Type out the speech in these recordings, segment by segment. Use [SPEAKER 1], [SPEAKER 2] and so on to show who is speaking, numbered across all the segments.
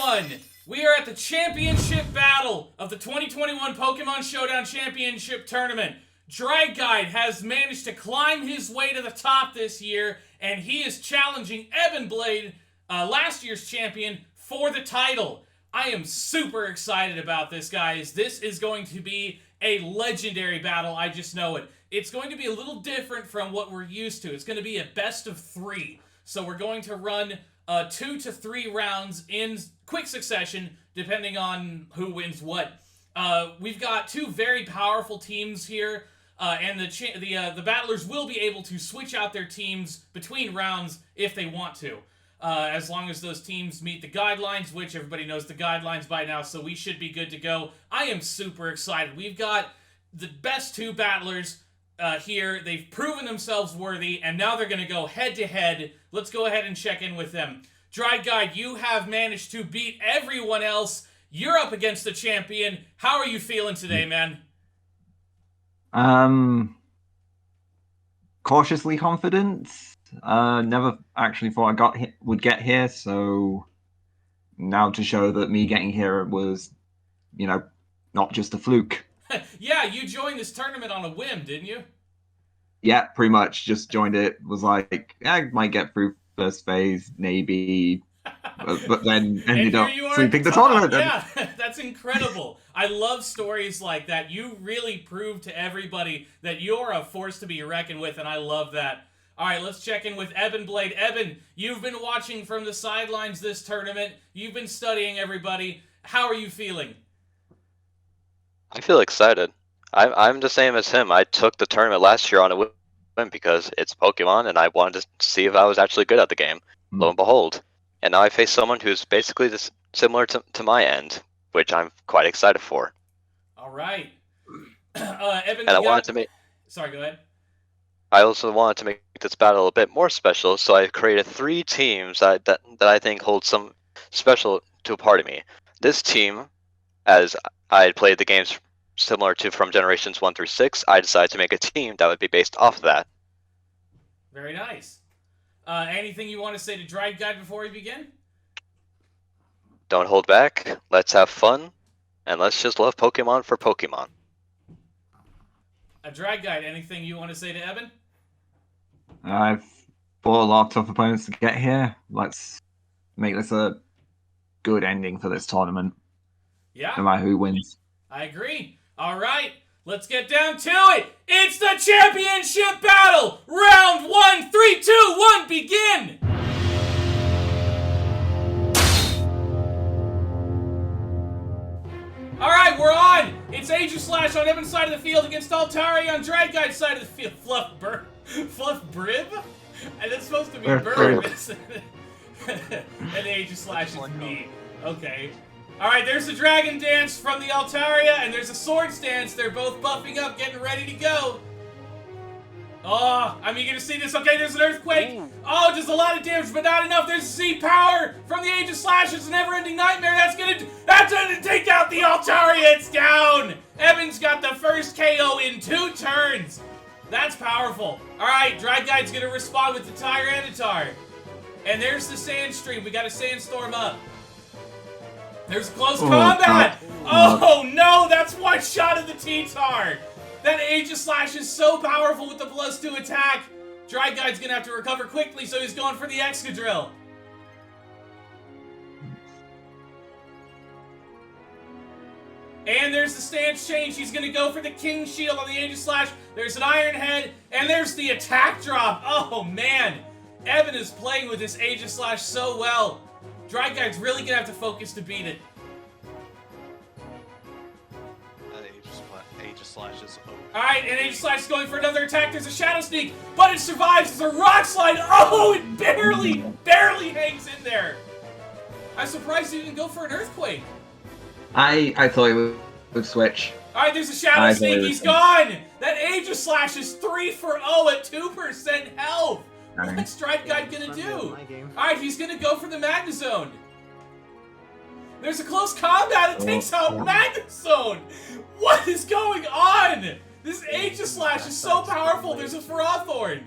[SPEAKER 1] everyone! We are at the championship battle of the 2021 Pokemon Showdown Championship Tournament. Driedguide has managed to climb his way to the top this year, and he is challenging Ebynblade, last year's champion, for the title. I am super excited about this, guys. This is going to be a legendary battle, I just know it. It's going to be a little different from what we're used to. It's going to be a best of 3. So we're going to run 2 to 3 rounds in quick succession, depending on who wins what. We've got 2 very powerful teams here, and the battlers will be able to switch out their teams between rounds if they want to, as long as those teams meet the guidelines, which everybody knows the guidelines by now, so we should be good to go. I am super excited. We've got the best 2 battlers here. They've proven themselves worthy, and now they're going to go head-to-head. Let's go ahead and check in with them. Driedguide, you have managed to beat everyone else. You're up against the champion. How are you feeling today, man?
[SPEAKER 2] Cautiously confident. Never actually thought I would get here, so now to show that me getting here was, not just a fluke.
[SPEAKER 1] Yeah, you joined this tournament on a whim, didn't you?
[SPEAKER 2] Yeah, pretty much. Just joined it. Was like, I might get through first phase, maybe, but then ended up sweeping the tournament.
[SPEAKER 1] Yeah, that's incredible. I love stories like that. You really prove to everybody that you're a force to be reckoned with, and I love that. All right, let's check in with Ebynblade. Eben, you've been watching from the sidelines this tournament. You've been studying everybody. How are you feeling?
[SPEAKER 3] I feel excited. I'm the same as him. I took the tournament last year on a whim because it's Pokemon, and I wanted to see if I was actually good at the game. Lo and behold. And now I face someone who's basically similar to my end, which I'm quite excited for.
[SPEAKER 1] All right. Eben,
[SPEAKER 3] and I wanted to make...
[SPEAKER 1] Sorry, go ahead.
[SPEAKER 3] I also wanted to make this battle a bit more special, so I created 3 teams that I think hold some special to a part of me. This team, as I had played the games similar to from generations 1 through 6, I decided to make a team that would be based off of that.
[SPEAKER 1] Very nice. Anything you want to say to Driedguide before we begin?
[SPEAKER 3] Don't hold back. Let's have fun, and let's just love Pokemon for Pokemon.
[SPEAKER 1] Driedguide, anything you want to say to Eben?
[SPEAKER 2] I've fought a lot of tough opponents to get here. Let's make this a good ending for this tournament.
[SPEAKER 1] Yeah.
[SPEAKER 2] No matter who wins.
[SPEAKER 1] I agree. All right, let's get down to it. It's the championship battle. Round 1, 3, 2, 1, begin. All right, we're on. It's Aegislash on Eben's side of the field against Altaria on Driedguide's side of the field. Fluff Brib? And it's supposed to be Burb. And Aegislash is me. Okay. Alright, there's the Dragon Dance from the Altaria, and there's a Swords Dance. They're both buffing up, getting ready to go. Oh, I'm eager to see this. Okay, there's an Earthquake. Oh, just a lot of damage, but not enough. There's Z-Power from the Aegislash. It's a never-ending nightmare. That's gonna take out the Altaria. It's down. Eben's got the first KO in 2 turns. That's powerful. Alright, Driedguide's gonna respond with the Tyranitar. And there's the Sandstream. We got a Sandstorm up. There's close combat! Oh no, that's one shot of the T-Tar! That Aegislash is so powerful with the +2 attack! Driedguide's gonna have to recover quickly, so he's going for the Excadrill. And there's the stance change. He's gonna go for the King Shield on the Aegislash. There's an Iron Head, and there's the attack drop. Oh man! Eben is playing with this Aegislash so well. Driedguide's really gonna have to focus to beat it.
[SPEAKER 4] Aegislash is over.
[SPEAKER 1] Alright, and Aegislash is going for another attack. There's a Shadow Sneak, but it survives. It's a Rock Slide. Oh, it barely hangs in there. I'm surprised he didn't go for an Earthquake. I
[SPEAKER 2] thought he would switch.
[SPEAKER 1] Alright, there's a Shadow Sneak. He's gone. That Aegislash is 3 for 0 at 2% health. What's Driedguide gonna do? Alright, he's gonna go for the Magnezone. There's a close combat. It takes out Magnezone. What is going on? This Aegislash is so powerful. There's a Ferrothorn.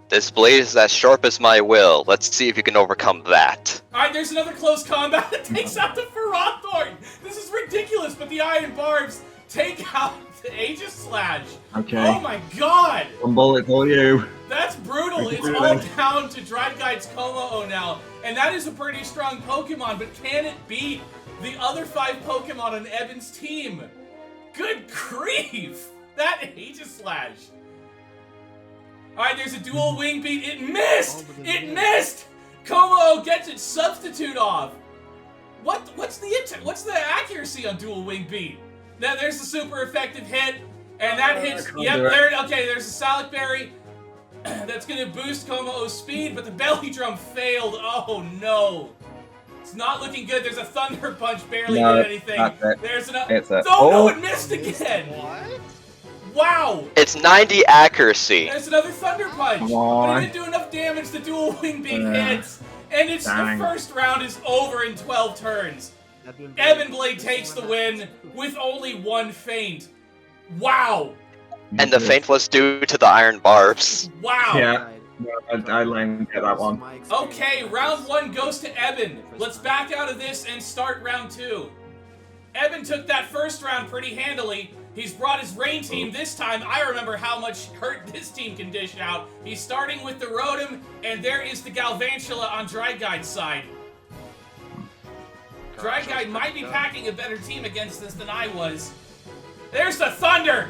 [SPEAKER 3] This blade is as sharp as my will. Let's see if you can overcome that.
[SPEAKER 1] Alright, there's another close combat that takes out the Ferrothorn! This is ridiculous, but the Iron Barbs take out the Aegis Slash.
[SPEAKER 2] Okay.
[SPEAKER 1] Oh my god!
[SPEAKER 2] One bullet for you.
[SPEAKER 1] That's brutal. It's
[SPEAKER 2] Really?
[SPEAKER 1] all down to Driedguide's Como now. And that is a pretty strong Pokemon, but can it beat the other 5 Pokemon on Evan's team? Good grief! That Aegis Slash. Alright, there's a dual wing beat. It missed! It missed! Como gets its substitute off. What's the accuracy on dual wing beat? Now there's the super effective hit, and that hits. Yep, okay, there's a Salic Berry that's gonna boost Como-O's speed, but the belly drum failed. Oh no. It's not looking good. There's a Thunder Punch, barely did anything. There's another. No, it missed again!
[SPEAKER 4] What?
[SPEAKER 1] Wow!
[SPEAKER 3] It's 90 accuracy.
[SPEAKER 1] There's another Thunder Punch!
[SPEAKER 2] Come on.
[SPEAKER 1] But it didn't do enough damage, the dual wing beat hits! And it's the first round is over in 12 turns. Ebynblade takes the win with only 1 feint. Wow!
[SPEAKER 3] And the feint was due to the iron barbs.
[SPEAKER 1] Wow!
[SPEAKER 2] Yeah, I didn't get that one.
[SPEAKER 1] Okay, round 1 goes to Eben. Let's back out of this and start round 2. Eben took that first round pretty handily. He's brought his rain team this time. I remember how much hurt this team can dish out. He's starting with the Rotom, and there is the Galvantula on Driedguide's side. Driedguide might be packing a better team against this than I was. There's the Thunder!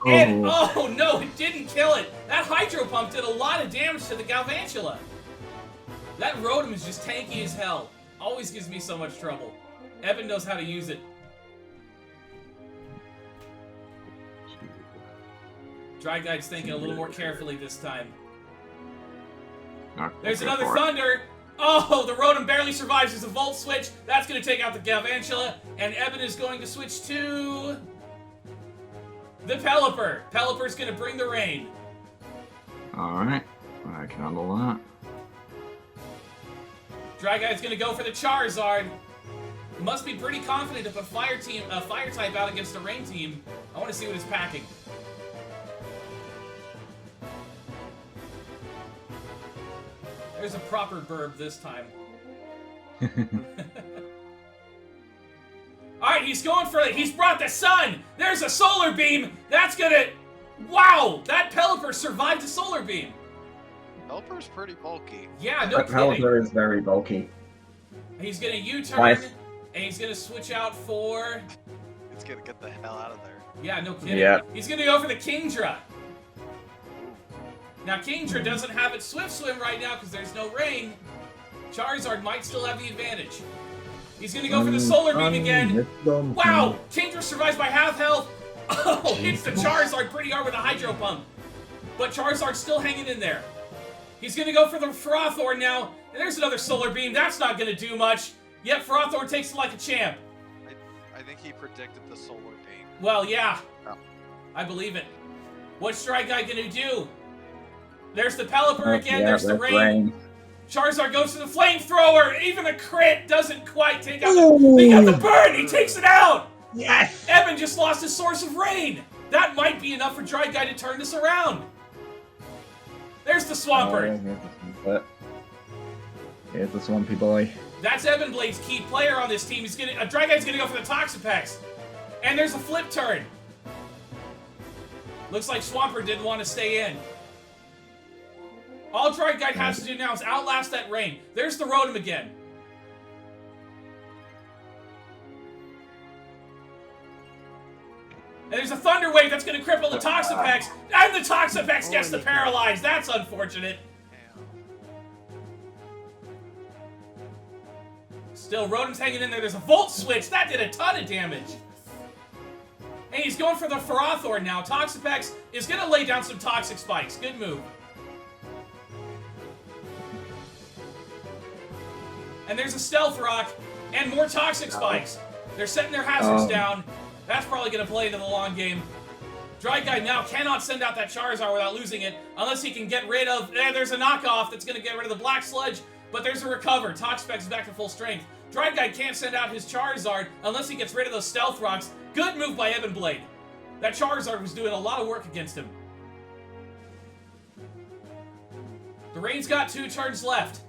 [SPEAKER 1] And, oh no, it didn't kill it. That Hydro Pump did a lot of damage to the Galvantula. That Rotom is just tanky as hell. Always gives me so much trouble. Evan knows how to use it. Driedguide's thinking a little more carefully this time. There's another Thunder! Oh, the Rotom barely survives. There's a Volt Switch. That's going to take out the Galvantula. And Evan is going to switch to the Pelipper. Pelipper's going to bring the rain.
[SPEAKER 2] Alright, I can handle that.
[SPEAKER 1] Driedguide's going to go for the Charizard. Must be pretty confident to put Fire type out against a Rain team. I want to see what it's packing. There's a proper burb this time. Alright, he's going for it. He's brought the sun. There's a Solar Beam. That's gonna... Wow! That Pelipper survived a Solar Beam.
[SPEAKER 4] Pelipper's pretty bulky.
[SPEAKER 1] Yeah, no kidding.
[SPEAKER 2] Pelipper is very bulky.
[SPEAKER 1] He's gonna U-turn,
[SPEAKER 2] Nice.
[SPEAKER 1] and he's gonna switch out for...
[SPEAKER 4] It's gonna get the hell out of there.
[SPEAKER 1] Yeah, no kidding.
[SPEAKER 2] Yeah.
[SPEAKER 1] He's gonna go for the Kingdra. Now, Kingdra doesn't have its Swift Swim right now because there's no rain. Charizard might still have the advantage. He's going to go for the Solar Beam again. Wow! Kingdra survives by half health. Oh, hits the Charizard pretty hard with a Hydro Pump. But Charizard's still hanging in there. He's going to go for the Ferrothorn now. And there's another Solar Beam. That's not going to do much. Yet Ferrothorn takes it like a champ.
[SPEAKER 4] I think he predicted the Solar Beam.
[SPEAKER 1] Well, yeah.
[SPEAKER 4] Oh.
[SPEAKER 1] I believe it. What's Driedguide going to do? There's the Pelipper again, there's the rain. Charizard goes to the Flamethrower. Even a crit doesn't quite take out the... They got the burn! He takes it out!
[SPEAKER 2] Yes!
[SPEAKER 1] Evan just lost his source of rain. That might be enough for Driedguide to turn this around. There's the Swampert.
[SPEAKER 2] Here's the Swampy boy.
[SPEAKER 1] That's Ebynblade's key player on this team. He's gonna... Driedguide's gonna go for the Toxapex. And there's a Flip Turn. Looks like Swampert didn't want to stay in. All Driedguide has to do now is outlast that rain. There's the Rotom again. And there's a Thunder Wave that's going to cripple the Toxapex. And the Toxapex gets the Paralyze. That's unfortunate. Still, Rotom's hanging in there. There's a Volt Switch. That did a ton of damage. And he's going for the Ferrothorn now. Toxapex is going to lay down some Toxic Spikes. Good move. And there's a Stealth Rock, and more Toxic Spikes. They're setting their hazards down. That's probably going to play into the long game. Driedguide now cannot send out that Charizard without losing it, unless he can get rid of... there's a knockoff that's going to get rid of the Black Sludge, but there's a recover. Toxapex is back to full strength. Driedguide can't send out his Charizard unless he gets rid of those Stealth Rocks. Good move by Ebynblade. That Charizard was doing a lot of work against him. The rain's got 2 turns left.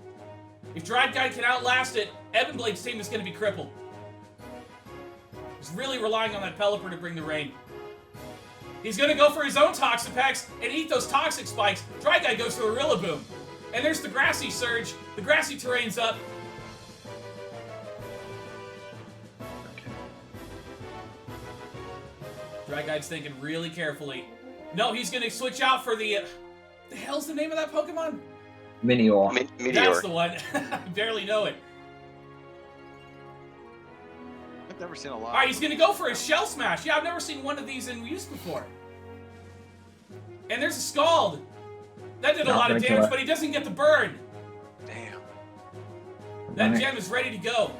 [SPEAKER 1] If Driedguide can outlast it, Ebynblade's team is going to be crippled. He's really relying on that Pelipper to bring the rain. He's going to go for his own Toxapex and eat those toxic spikes. Driedguide goes for the Rillaboom. And there's the Grassy Surge. The Grassy Terrain's up. Driedguide's thinking really carefully. No, he's going to switch out for the... the hell's the name of that Pokemon?
[SPEAKER 2] Meteor.
[SPEAKER 3] Meteor.
[SPEAKER 1] That's the one. I barely know it.
[SPEAKER 4] I've never seen a lot.
[SPEAKER 1] Alright, he's going to go for a Shell Smash. Yeah, I've never seen one of these in use before. And there's a Scald. That did a lot of damage, but he doesn't get the burn.
[SPEAKER 4] Damn.
[SPEAKER 1] That gem is ready to go.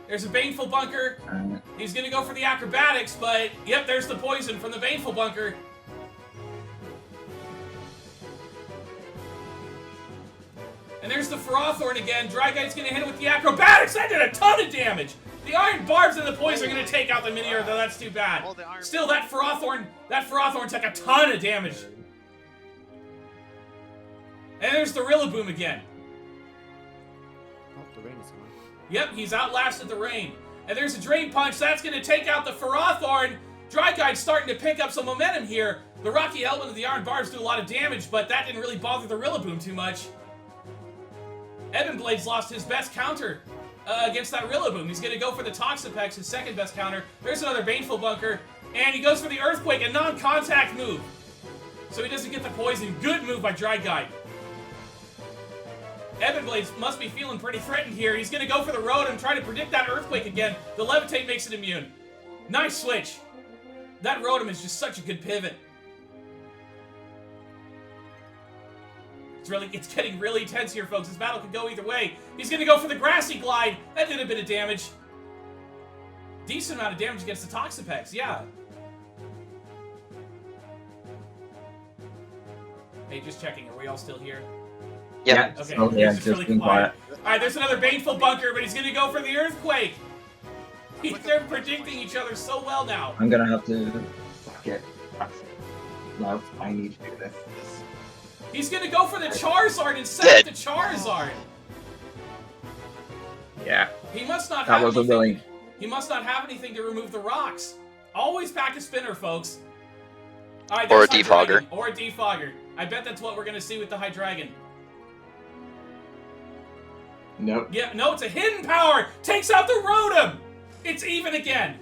[SPEAKER 1] There's a Baneful Bunker. He's going to go for the Acrobatics, but yep, there's the poison from the Baneful Bunker. And there's the Ferrothorn again. Driedguide's going to hit it with the Acrobatics. That did a ton of damage. The Iron Barbs and the poison are going to take out the Meteor, though that's too bad. Still, that Ferrothorn took a ton of damage. And there's the Rillaboom again.
[SPEAKER 5] Oh, the rain is going.
[SPEAKER 1] Yep, he's outlasted the rain. And there's a Drain Punch. That's going to take out the Ferrothorn. Driedguide's starting to pick up some momentum here. The Rocky Helmet and the Iron Barbs do a lot of damage, but that didn't really bother the Rillaboom too much. Ebynblade's lost his best counter against that Rillaboom. He's going to go for the Toxapex, his second best counter. There's another Baneful Bunker. And he goes for the Earthquake, a non-contact move. So he doesn't get the poison. Good move by Driedguide. Ebynblade must be feeling pretty threatened here. He's going to go for the Rotom, trying to predict that Earthquake again. The Levitate makes it immune. Nice switch. That Rotom is just such a good pivot. It's getting really tense here, folks. This battle could go either way. He's going to go for the Grassy Glide. That did a bit of damage. Decent amount of damage against the Toxapex, yeah. Hey, just checking. Are we all still here?
[SPEAKER 3] Yeah.
[SPEAKER 1] Okay,
[SPEAKER 2] Oh, yeah,
[SPEAKER 1] just
[SPEAKER 2] just
[SPEAKER 1] really
[SPEAKER 2] being
[SPEAKER 1] quiet.
[SPEAKER 2] quiet.
[SPEAKER 1] Alright, there's another Baneful Bunker, but he's going to go for the Earthquake. They're predicting each other so well now.
[SPEAKER 2] I'm gonna have to get. No, I need to do this.
[SPEAKER 1] He's going to go for the Charizard and set up the Charizard.
[SPEAKER 2] Yeah,
[SPEAKER 1] He must not
[SPEAKER 2] that
[SPEAKER 1] have
[SPEAKER 2] wasn't
[SPEAKER 1] anything.
[SPEAKER 2] willing.
[SPEAKER 1] He must not have anything to remove the rocks. Always pack a spinner, folks. All right,
[SPEAKER 3] Or a
[SPEAKER 1] there's
[SPEAKER 3] defogger.
[SPEAKER 1] Hydreigon. Or a defogger. I bet that's what we're going to see with the Hydreigon.
[SPEAKER 2] Nope.
[SPEAKER 1] Yeah, no, it's a hidden power. Takes out the Rotom. It's even again.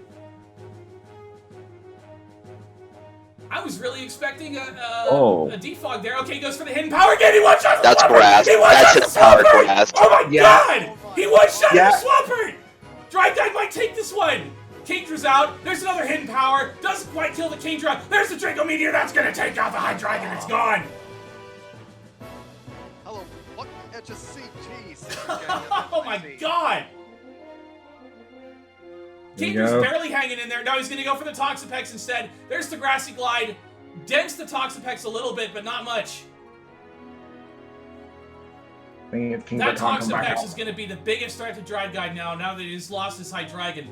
[SPEAKER 1] I was really expecting a defog there. Okay, he goes for the hidden power again. He one-shots the
[SPEAKER 3] That's
[SPEAKER 1] Swampert.
[SPEAKER 3] grass.
[SPEAKER 1] He one-shots
[SPEAKER 3] That's
[SPEAKER 1] the
[SPEAKER 3] his power
[SPEAKER 1] Swampert.
[SPEAKER 3] grass.
[SPEAKER 1] Oh my
[SPEAKER 2] Yeah.
[SPEAKER 1] god! He one-shot
[SPEAKER 2] Yeah.
[SPEAKER 1] the Swampert. Driedguide might take this one. Kingdra's out. There's another hidden power. Doesn't quite kill the Kingdra. There's the Draco Meteor. That's gonna take out the Hydreigon. It's gone.
[SPEAKER 4] Hello, what? HSC, jeez.
[SPEAKER 1] Oh my god.
[SPEAKER 2] There you
[SPEAKER 1] Kingdra's
[SPEAKER 2] go.
[SPEAKER 1] barely hanging in there. Now he's gonna go for the Toxapex instead. There's the Grassy Glide. Dents the Toxapex a little bit, but not much.
[SPEAKER 2] I think if King
[SPEAKER 1] That
[SPEAKER 2] can't come back
[SPEAKER 1] Toxapex
[SPEAKER 2] out.
[SPEAKER 1] is going to be the biggest threat to Driedguide now that he's lost his Hydreigon.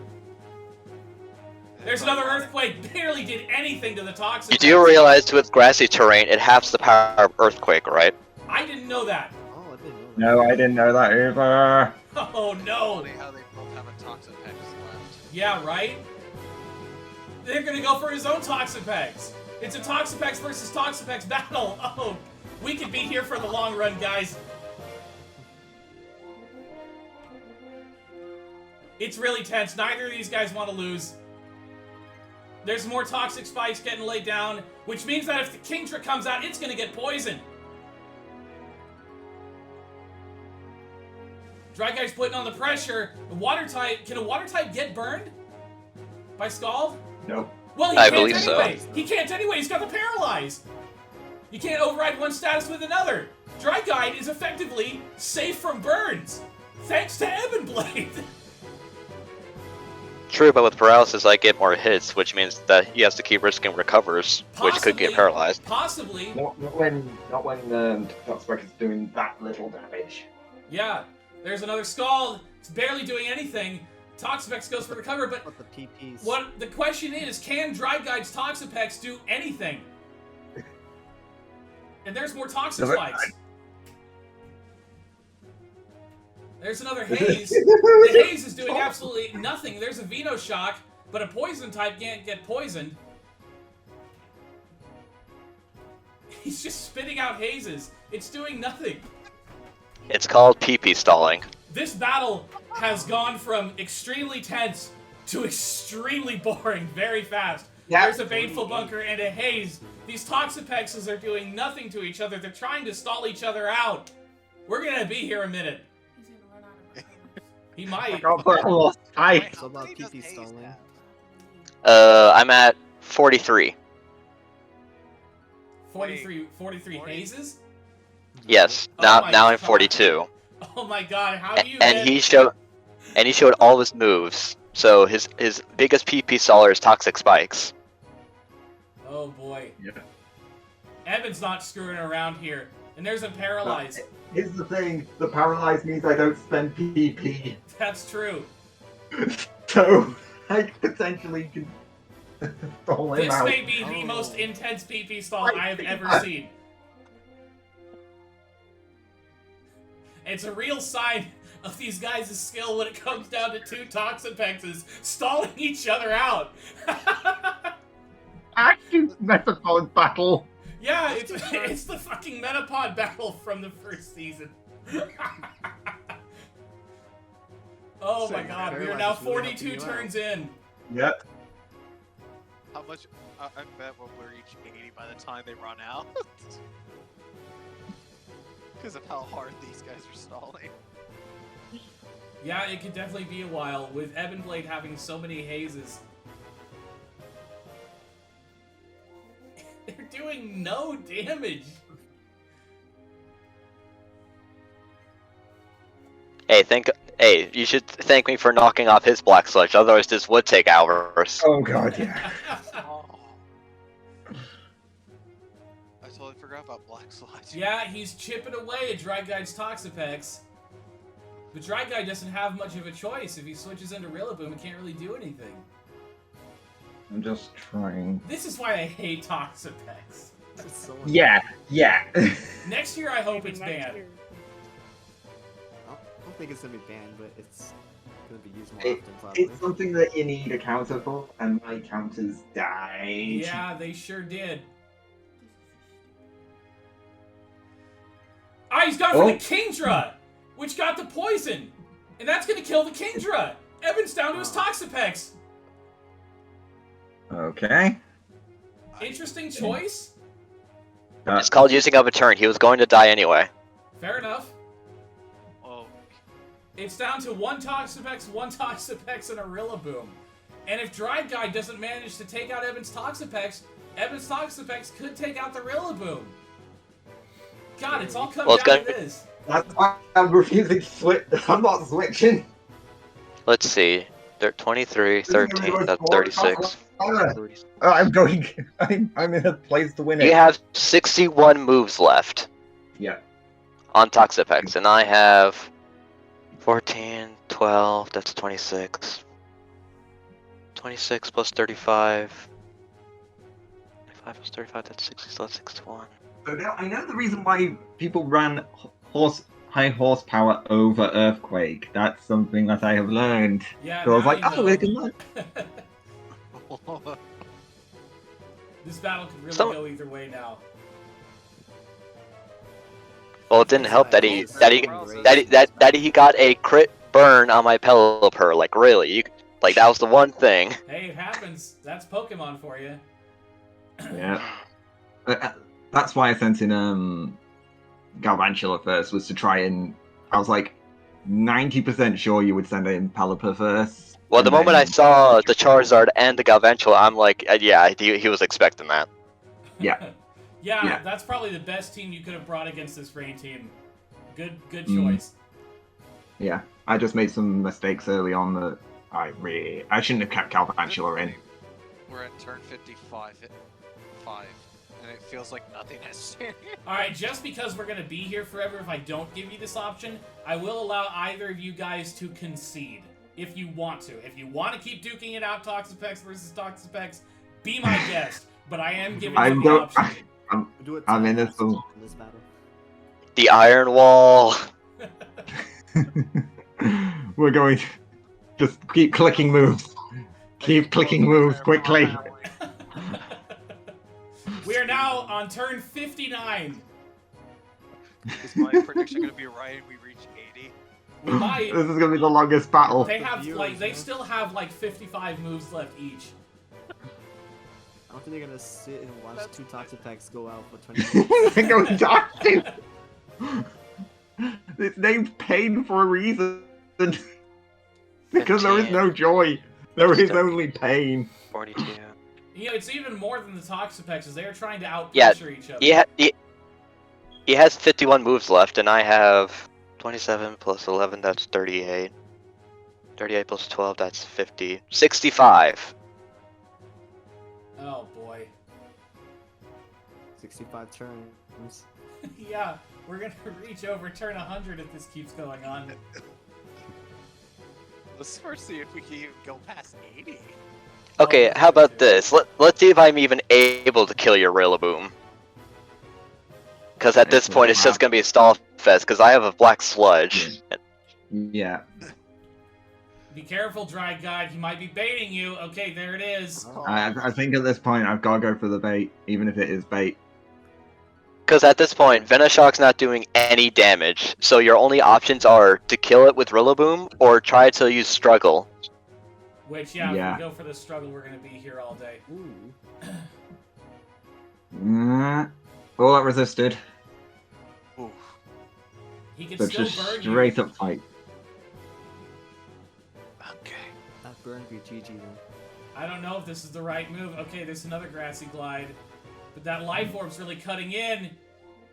[SPEAKER 1] There's another Earthquake. Barely did anything to the Toxapex.
[SPEAKER 3] You do realize with grassy terrain, it halves the power of Earthquake, right?
[SPEAKER 1] I didn't know that.
[SPEAKER 5] Oh, I didn't know that.
[SPEAKER 2] No, I didn't know that either.
[SPEAKER 1] Oh no.
[SPEAKER 4] Funny how they both have a Toxapex left.
[SPEAKER 1] Yeah, right? They're going to go for his own Toxapex. It's a Toxapex versus Toxapex battle. Oh, we could be here for the long run, guys. It's really tense. Neither of these guys want to lose. There's more toxic spikes getting laid down, which means that if the Kingdra comes out, it's going to get poisoned. Driedguide's putting on the pressure. The water type, can a water type get burned by Scald?
[SPEAKER 2] Nope.
[SPEAKER 1] Well, he
[SPEAKER 3] I
[SPEAKER 1] can't
[SPEAKER 3] believe so.
[SPEAKER 1] anyway. He can't anyway. He's got the Paralyze. You can't override one status with another. Driedguide is effectively safe from burns, thanks to Ebynblade.
[SPEAKER 3] True, but with paralysis, I get more hits, which means that he has to keep risking recovers, which could get
[SPEAKER 1] Possibly.
[SPEAKER 3] paralyzed.
[SPEAKER 1] Possibly.
[SPEAKER 2] Not when Toxapex is doing that little damage.
[SPEAKER 1] Yeah. There's another Scald. It's barely doing anything. Toxapex goes for the cover, but
[SPEAKER 5] What the PPs?
[SPEAKER 1] what the question is, can Driedguide's Toxapex do anything? And there's more Toxic
[SPEAKER 2] Does it?
[SPEAKER 1] Spikes. There's another haze. The haze is doing absolutely nothing. There's a Veno shock, but a poison type can't get poisoned. He's just spitting out hazes. It's doing nothing.
[SPEAKER 3] It's called PP stalling.
[SPEAKER 1] This battle has gone from extremely tense to extremely boring very fast.
[SPEAKER 2] Yeah.
[SPEAKER 1] There's a Baneful Bunker and a haze. These Toxapexes are doing nothing to each other. They're trying to stall each other out. We're gonna be here a minute.
[SPEAKER 6] He's gonna run out of rounds.
[SPEAKER 1] He might.
[SPEAKER 4] Wait,
[SPEAKER 5] So
[SPEAKER 4] how
[SPEAKER 5] about
[SPEAKER 4] many does
[SPEAKER 5] PP
[SPEAKER 4] Haze
[SPEAKER 5] stalling.
[SPEAKER 4] have?
[SPEAKER 3] I'm at 43.
[SPEAKER 1] 43
[SPEAKER 4] 40?
[SPEAKER 1] hazes?
[SPEAKER 3] Yes.
[SPEAKER 1] Oh
[SPEAKER 3] Now
[SPEAKER 1] my
[SPEAKER 3] now I'm
[SPEAKER 1] God.
[SPEAKER 3] 42.
[SPEAKER 1] Oh my god, how do you
[SPEAKER 3] And
[SPEAKER 1] get...
[SPEAKER 3] he showed all his moves. So his biggest PP staller is Toxic Spikes.
[SPEAKER 1] Oh boy.
[SPEAKER 2] Yeah.
[SPEAKER 1] Evan's not screwing around here. And there's a Paralyze.
[SPEAKER 2] Here's the thing: the paralyzed means I don't spend PP,
[SPEAKER 1] That's true.
[SPEAKER 2] so I potentially can stall him
[SPEAKER 1] This
[SPEAKER 2] out.
[SPEAKER 1] may be the
[SPEAKER 5] Oh.
[SPEAKER 1] most intense PP stall I have ever seen. It's a real sign of these guys' skill when it comes down to two Toxapexes stalling each other out.
[SPEAKER 2] Active Metapod battle.
[SPEAKER 1] Yeah, it's the fucking Metapod battle from the first season. Oh my god, we are now 42 turns in.
[SPEAKER 2] Yep.
[SPEAKER 4] How much? I bet we'll reach 80 by the time they run out. Because of how hard these guys are stalling.
[SPEAKER 1] Yeah, it could definitely be a while, with Ebynblade having so many hazes. They're doing no damage.
[SPEAKER 3] Hey, you should thank me for knocking off his Black Sludge, otherwise this would take hours.
[SPEAKER 2] Oh god, yeah.
[SPEAKER 4] Oh. I totally forgot about Black Sludge.
[SPEAKER 1] Yeah, he's chipping away at Driedguide's Toxapex. But Driedguide doesn't have much of a choice. If he switches into Rillaboom, he can't really do anything.
[SPEAKER 2] I'm just trying.
[SPEAKER 1] This is why I hate Toxapex.
[SPEAKER 5] It's so
[SPEAKER 2] Yeah.
[SPEAKER 1] Next year, I hope it's banned.
[SPEAKER 5] I don't think it's gonna be banned, but it's gonna be used more
[SPEAKER 2] It-
[SPEAKER 5] often, probably.
[SPEAKER 2] It's something that you need a counter for, and my counters died.
[SPEAKER 1] Yeah, they sure did. Ah, he's gone for the Kingdra, which got the poison. And that's going to kill the Kingdra. Evan's down to his Toxapex.
[SPEAKER 2] Okay.
[SPEAKER 1] Interesting choice.
[SPEAKER 3] It's called using up a turn. He was going to die anyway.
[SPEAKER 1] Fair enough.
[SPEAKER 4] Oh.
[SPEAKER 1] It's down to one Toxapex, and a Rillaboom. And if Driedguide doesn't manage to take out Evan's Toxapex could take out the Rillaboom. God, it's all coming
[SPEAKER 3] Well, it's
[SPEAKER 1] down to
[SPEAKER 3] gonna-
[SPEAKER 1] this.
[SPEAKER 2] That's why I'm refusing to switch. I'm not switching.
[SPEAKER 3] Let's see. They're 23, 13, that's 36.
[SPEAKER 2] I'm going. I'm in a place to win it.
[SPEAKER 3] You have 61 moves left
[SPEAKER 2] Yeah.
[SPEAKER 3] on Toxapex, and I have 14, 12, that's 26. 26 plus 35. 25 plus 35, that's 60, so that's 61.
[SPEAKER 2] So now I know the reason why people ran high horsepower over Earthquake. That's something that I have learned.
[SPEAKER 1] Yeah,
[SPEAKER 2] So I was
[SPEAKER 1] now
[SPEAKER 2] like,
[SPEAKER 1] you
[SPEAKER 2] oh,
[SPEAKER 1] know.
[SPEAKER 2] we can learn.
[SPEAKER 1] This battle could really
[SPEAKER 3] So-
[SPEAKER 1] go either way now.
[SPEAKER 3] Well, it didn't help that he got a crit burn on my Pelipper. Like, really, like that was the one thing.
[SPEAKER 1] Hey, it happens. That's Pokemon for you.
[SPEAKER 2] Yeah. That's why I sent in Galvantula first, was to try and I was like 90% sure you would send in Pelipper first.
[SPEAKER 3] Well, the
[SPEAKER 2] and
[SPEAKER 3] moment I
[SPEAKER 2] then-
[SPEAKER 3] saw the Charizard and the Galvantula, I'm like, yeah, he was expecting that.
[SPEAKER 2] Yeah.
[SPEAKER 1] Yeah, that's probably the best team you could have brought against this rain team. Good
[SPEAKER 2] Mm.
[SPEAKER 1] choice.
[SPEAKER 2] Yeah, I just made some mistakes early on that I shouldn't have kept Galvantula in.
[SPEAKER 4] We're at turn 55, and it feels like nothing has changed.
[SPEAKER 1] Alright, just because we're going to be here forever if I don't give you this option, I will allow either of you guys to concede. If you want to. If you want to keep duking it out, Toxapex versus Toxapex, be my guest. But I am giving you the option.
[SPEAKER 5] Do it
[SPEAKER 2] I'm in
[SPEAKER 5] to
[SPEAKER 2] this one.
[SPEAKER 5] this battle.
[SPEAKER 3] The Iron Wall.
[SPEAKER 2] We're going. Just keep clicking moves. Keep clicking moves quickly.
[SPEAKER 1] We are now on turn 59.
[SPEAKER 4] Is my prediction going to be right and we reach 80?
[SPEAKER 1] We might.
[SPEAKER 2] This is gonna be the longest battle.
[SPEAKER 1] They have
[SPEAKER 5] Viewers,
[SPEAKER 1] like they
[SPEAKER 5] man.
[SPEAKER 1] still have like 55 moves left each.
[SPEAKER 5] I don't think they're gonna sit and watch two toxic packs go out for 20 minutes.
[SPEAKER 2] They're going toxic. It's named Pain for a reason. Because there is no joy. There is only pain.
[SPEAKER 3] 42.
[SPEAKER 1] You know, it's even more than the Toxapexes. They are trying to out
[SPEAKER 3] Yeah,
[SPEAKER 1] pressure each other.
[SPEAKER 3] He has 51 moves left, and I have 27 plus 11, that's 38. 38 plus 12, that's 50. 65.
[SPEAKER 1] Oh boy.
[SPEAKER 5] 65 turns.
[SPEAKER 1] Yeah, we're gonna reach over turn 100 if this keeps going on.
[SPEAKER 4] Let's first see if we can even go past 80.
[SPEAKER 3] Okay, how about this? Let's see if I'm even able to kill your Rillaboom. Because at this point, it's just gonna be a stall fest, because I have a black sludge.
[SPEAKER 2] Yeah.
[SPEAKER 1] Be careful, Driedguide. He might be baiting you. Okay, there it is.
[SPEAKER 2] I think at this point I've got to go for the bait, even if it is bait.
[SPEAKER 3] Because at this point, Venoshock's not doing any damage, so your only options are to kill it with Rillaboom, or try to use Struggle.
[SPEAKER 1] Which, yeah,
[SPEAKER 2] Yeah.
[SPEAKER 1] if we go for the struggle, we're gonna be here all day.
[SPEAKER 5] Ooh.
[SPEAKER 2] All that resisted.
[SPEAKER 4] Ooh.
[SPEAKER 1] He can
[SPEAKER 2] So
[SPEAKER 1] still
[SPEAKER 2] just
[SPEAKER 1] burn
[SPEAKER 2] straight
[SPEAKER 1] you.
[SPEAKER 2] up fight.
[SPEAKER 4] Okay.
[SPEAKER 5] That burned be GG then.
[SPEAKER 1] I don't know if this is the right move. Okay, there's another Grassy Glide. But that Life Orb's really cutting in.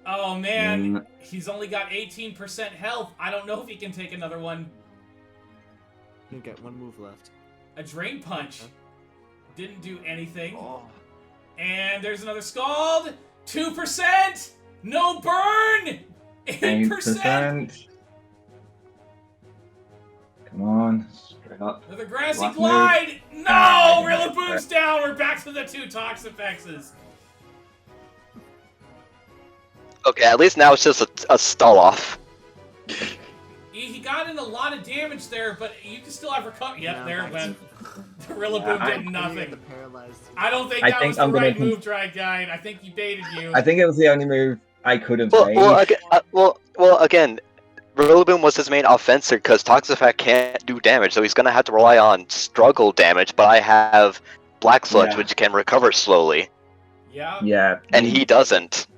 [SPEAKER 1] Oh, man. He's only got 18% health. I don't know if he can take another one.
[SPEAKER 5] You got one move left.
[SPEAKER 1] A Drain Punch. Didn't do anything.
[SPEAKER 4] Oh.
[SPEAKER 1] And there's another Scald. 2%. No burn. 8%.
[SPEAKER 2] 8%. Come on. Straight up.
[SPEAKER 1] Another Grassy
[SPEAKER 2] Last
[SPEAKER 1] Glide. No. Rillaboom's down. We're back to the 2 Toxapexes.
[SPEAKER 3] Okay, at least now it's just a stall off.
[SPEAKER 1] He got in a lot of damage there, but you can still have recover. Yep,
[SPEAKER 5] Now
[SPEAKER 1] there it
[SPEAKER 5] back
[SPEAKER 1] went.
[SPEAKER 5] to-
[SPEAKER 1] The Rillaboom
[SPEAKER 2] Yeah,
[SPEAKER 1] did nothing.
[SPEAKER 5] Paralyzed.
[SPEAKER 1] I don't think
[SPEAKER 7] I
[SPEAKER 1] that
[SPEAKER 7] think
[SPEAKER 1] was the
[SPEAKER 7] I'm gonna
[SPEAKER 1] right
[SPEAKER 7] con-
[SPEAKER 1] move, Driedguide. I think he baited you.
[SPEAKER 7] I think it was the only move I could have
[SPEAKER 3] Well,
[SPEAKER 7] made.
[SPEAKER 3] again, Rillaboom was his main offensive because Toxapex can't do damage, so he's gonna have to rely on struggle damage. But I have Black Sludge,
[SPEAKER 2] Yeah.
[SPEAKER 3] which can recover slowly,
[SPEAKER 1] Yeah.
[SPEAKER 7] Yeah.
[SPEAKER 3] and he doesn't.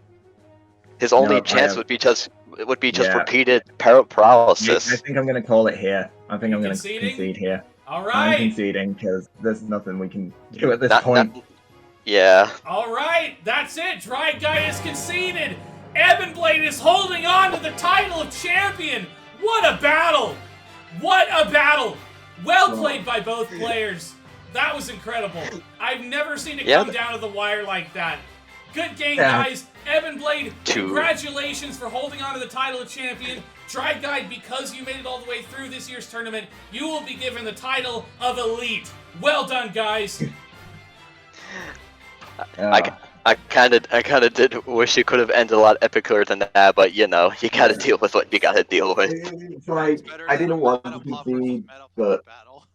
[SPEAKER 3] His only
[SPEAKER 2] No, I
[SPEAKER 3] chance
[SPEAKER 2] have-
[SPEAKER 3] would be just
[SPEAKER 2] Yeah.
[SPEAKER 3] repeated
[SPEAKER 2] I
[SPEAKER 3] paralysis.
[SPEAKER 2] think I'm going to call it here. I think
[SPEAKER 1] You
[SPEAKER 2] I'm going to
[SPEAKER 1] conceding?
[SPEAKER 2] concede here.
[SPEAKER 1] All
[SPEAKER 2] I'm
[SPEAKER 1] right.
[SPEAKER 2] conceding because there's nothing we can do at this
[SPEAKER 3] Not-
[SPEAKER 2] point.
[SPEAKER 3] Yeah.
[SPEAKER 1] All right. That's it. Driedguide is conceded. Ebynblade is holding on to the title of champion. What a battle. What a battle. Well played by both players. That was incredible. I've never seen it
[SPEAKER 3] Yeah.
[SPEAKER 1] come down to the wire like that. Good game,
[SPEAKER 2] Yeah.
[SPEAKER 1] guys. Ebynblade,
[SPEAKER 3] Two.
[SPEAKER 1] congratulations for holding on to the title of champion. Driedguide, because you made it all the way through this year's tournament, you will be given the title of Elite. Well done, guys.
[SPEAKER 3] I kind of did wish it could have ended a lot epicer than that, but you know, you gotta deal with what you gotta deal with.
[SPEAKER 2] It's like,
[SPEAKER 4] It's better
[SPEAKER 2] I
[SPEAKER 4] than
[SPEAKER 2] didn't
[SPEAKER 4] a
[SPEAKER 2] want
[SPEAKER 4] Metal
[SPEAKER 2] to
[SPEAKER 4] Puff
[SPEAKER 2] concede,
[SPEAKER 4] versus Metal
[SPEAKER 2] but
[SPEAKER 4] Puff battle.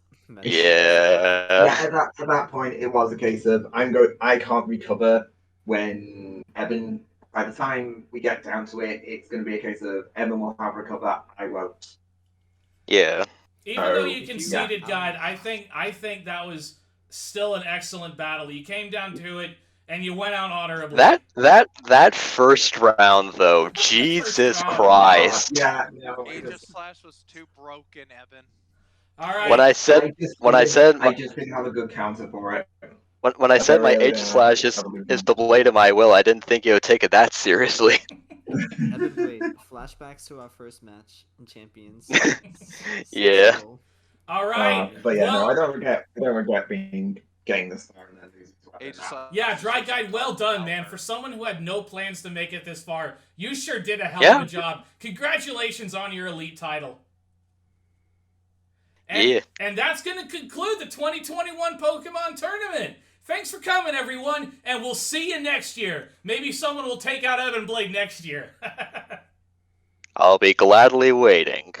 [SPEAKER 3] Yeah.
[SPEAKER 2] at that point, it was a case of I can't recover when Eben. By the time we get down to it, it's going to be a case of Eben will have recover. I won't.
[SPEAKER 3] Yeah.
[SPEAKER 1] Even though you
[SPEAKER 5] If you-
[SPEAKER 1] conceded,
[SPEAKER 5] yeah.
[SPEAKER 1] Guide, I think that was still an excellent battle. You came down to it, and you went out honorably.
[SPEAKER 3] That first round though, Jesus
[SPEAKER 1] round.
[SPEAKER 3] Christ.
[SPEAKER 2] Yeah. No,
[SPEAKER 4] Aegis Slash was too broken, Eben.
[SPEAKER 1] All right.
[SPEAKER 3] When I said
[SPEAKER 2] I just didn't have a good counter for it.
[SPEAKER 3] when I said my
[SPEAKER 2] Really
[SPEAKER 3] H slash is
[SPEAKER 2] have a good
[SPEAKER 3] the blade of my will, I didn't think you would take it that seriously.
[SPEAKER 5] Ebynblade, flashbacks to our first match in Champions.
[SPEAKER 3] Yeah.
[SPEAKER 5] So,
[SPEAKER 1] All right.
[SPEAKER 2] But yeah,
[SPEAKER 1] well,
[SPEAKER 2] no, I don't regret getting this far and then losing to
[SPEAKER 4] Aegis
[SPEAKER 2] Eben.
[SPEAKER 4] Slash
[SPEAKER 1] yeah,
[SPEAKER 4] was
[SPEAKER 1] Driedguide,
[SPEAKER 4] just
[SPEAKER 1] well done, man.
[SPEAKER 4] Albert.
[SPEAKER 1] For someone who had no plans to make it this far, you sure did a hell
[SPEAKER 3] Yeah.
[SPEAKER 1] of a job. Congratulations on your Elite title.
[SPEAKER 3] Yeah.
[SPEAKER 1] And that's going to conclude the 2021 Pokemon Tournament. Thanks for coming, everyone, and we'll see you next year. Maybe someone will take out Ebynblade next year.
[SPEAKER 3] I'll be gladly waiting.